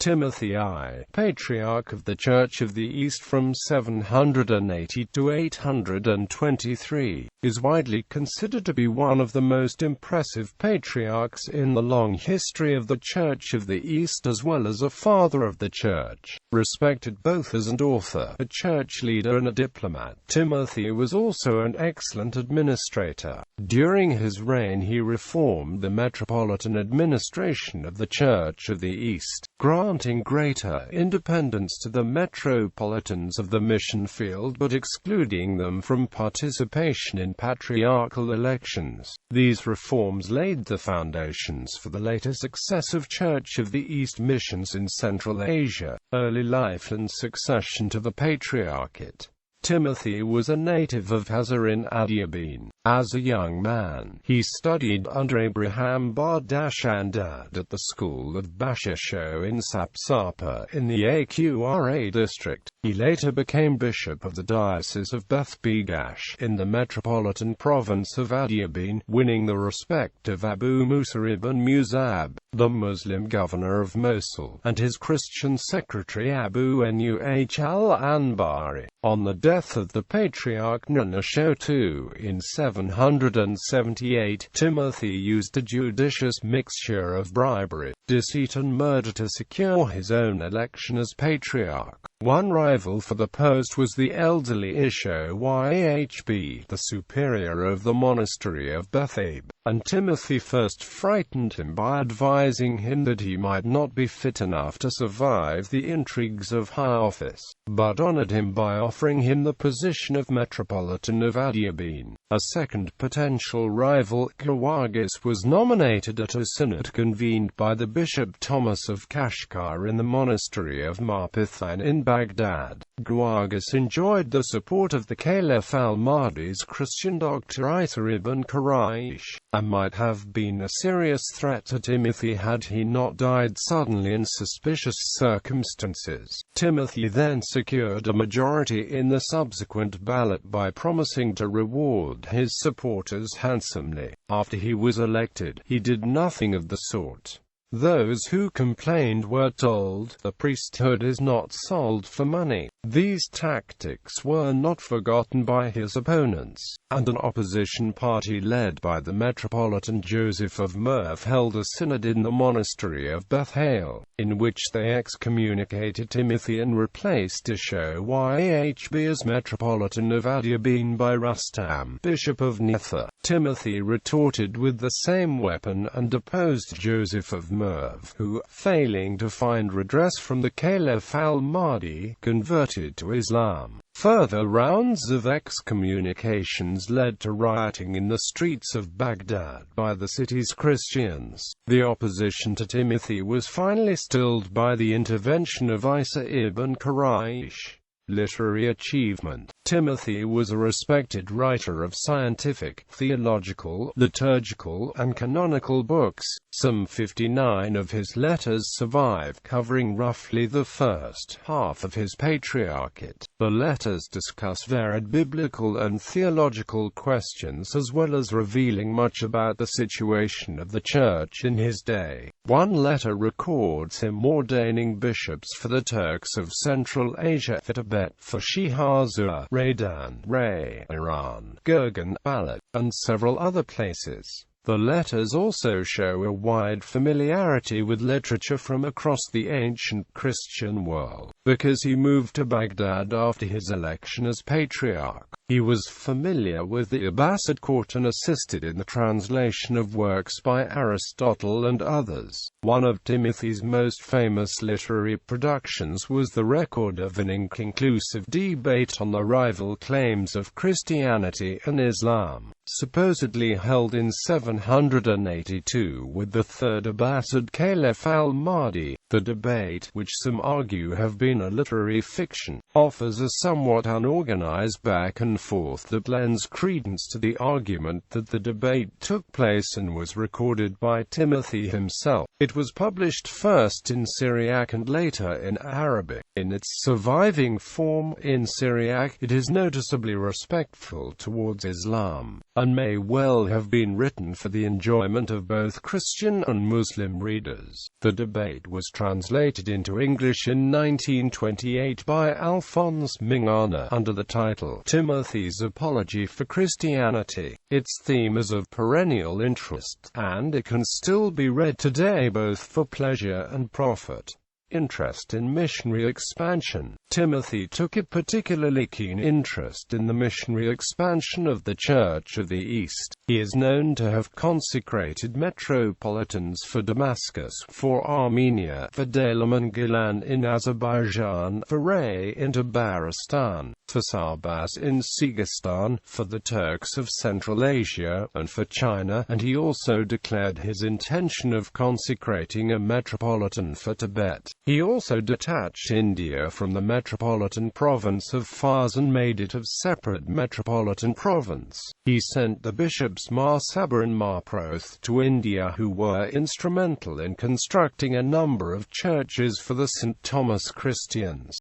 Timothy I, Patriarch of the Church of the East from 780 to 823, is widely considered to be one of the most impressive patriarchs in the long history of the Church of the East, as well as a father of the Church, respected both as an author, a church leader and a diplomat. Timothy was also an excellent administrator. During his reign he reformed the metropolitan administration of the Church of the East, granting greater independence to the metropolitans of the mission field but excluding them from participation in patriarchal elections. These reforms laid the foundations for the later success of Church of the East missions in Central Asia. Early life and succession to the Patriarchate. Timothy was a native of Hazar in Adiabene. As a young man, he studied under Abraham Bar-Dashandad at the school of Bashisho in Sapsapa in the Aqra district. He later became bishop of the diocese of Beth-Bigash in the metropolitan province of Adiabene, winning the respect of Abu Musa ibn Musab, the Muslim governor of Mosul, and his Christian secretary Abu Nuh al-Anbari. On the death of the Patriarch Nanasho II in 778, Timothy used a judicious mixture of bribery, deceit and murder to secure his own election as Patriarch. One rival for the post was the elderly Isho Yhb, the superior of the monastery of Bethabe, and Timothy first frightened him by advising him that he might not be fit enough to survive the intrigues of high office, but honored him by offering him the position of Metropolitan of Adiabene. A second potential rival, Gawagas, was nominated at a synod convened by the Bishop Thomas of Kashgar in the monastery of Marpithan in Baghdad. Gawagas enjoyed the support of the Caliph al-Mahdi's Christian doctor Isa ibn Quraysh, and might have been a serious threat to Timothy had he not died suddenly in suspicious circumstances. Timothy then secured a majority in the subsequent ballot by promising to reward his supporters handsomely. After he was elected, he did nothing of the sort. Those who complained were told, "The priesthood is not sold for money." These tactics were not forgotten by his opponents, and an opposition party led by the Metropolitan Joseph of Merv held a synod in the monastery of Bethel, in which they excommunicated Timothy and replaced Isho Yhb as Metropolitan of Adiabene by Rustam, Bishop of Nitha. Timothy retorted with the same weapon and deposed Joseph of Merv, who, failing to find redress from the Caliph al-Mahdi, converted to Islam. Further rounds of excommunications led to rioting in the streets of Baghdad by the city's Christians. The opposition to Timothy was finally stilled by the intervention of Isa ibn Quraysh. Literary achievement. Timothy was a respected writer of scientific, theological, liturgical, and canonical books. Some 59 of his letters survive, covering roughly the first half of his patriarchate. The letters discuss varied biblical and theological questions as well as revealing much about the situation of the Church in his day. One letter records him ordaining bishops for the Turks of Central Asia, for Tibet, for Shihazur, Raydan, Ray, Iran, Gurgan, Balad, and several other places. The letters also show a wide familiarity with literature from across the ancient Christian world. Because he moved to Baghdad after his election as Patriarch, he was familiar with the Abbasid court and assisted in the translation of works by Aristotle and others. One of Timothy's most famous literary productions was the record of an inconclusive debate on the rival claims of Christianity and Islam, supposedly held in 782 with the third Abbasid Caliph al-Mahdi. The debate, which some argue have been a literary fiction, offers a somewhat unorganized back and forth that lends credence to the argument that the debate took place and was recorded by Timothy himself. It was published first in Syriac and later in Arabic. In its surviving form, in Syriac, it is noticeably respectful towards Islam, and may well have been written for the enjoyment of both Christian and Muslim readers. The debate was translated into English in 1928 by Alphonse Mingana under the title Timothy's Apology for Christianity. Its theme is of perennial interest, and it can still be read today both for pleasure and profit. Interest in missionary expansion. Timothy took a particularly keen interest in the missionary expansion of the Church of the East. He is known to have consecrated metropolitans for Damascus, for Armenia, for Dalam and Gilan in Azerbaijan, for Ray in Tabaristan, for Sarbas in Sigistan, for the Turks of Central Asia, and for China, and he also declared his intention of consecrating a metropolitan for Tibet. He also detached India from the metropolitan province of Fars and made it a separate metropolitan province. He sent the bishops Mar Saba and Mar Proth to India, who were instrumental in constructing a number of churches for the St. Thomas Christians.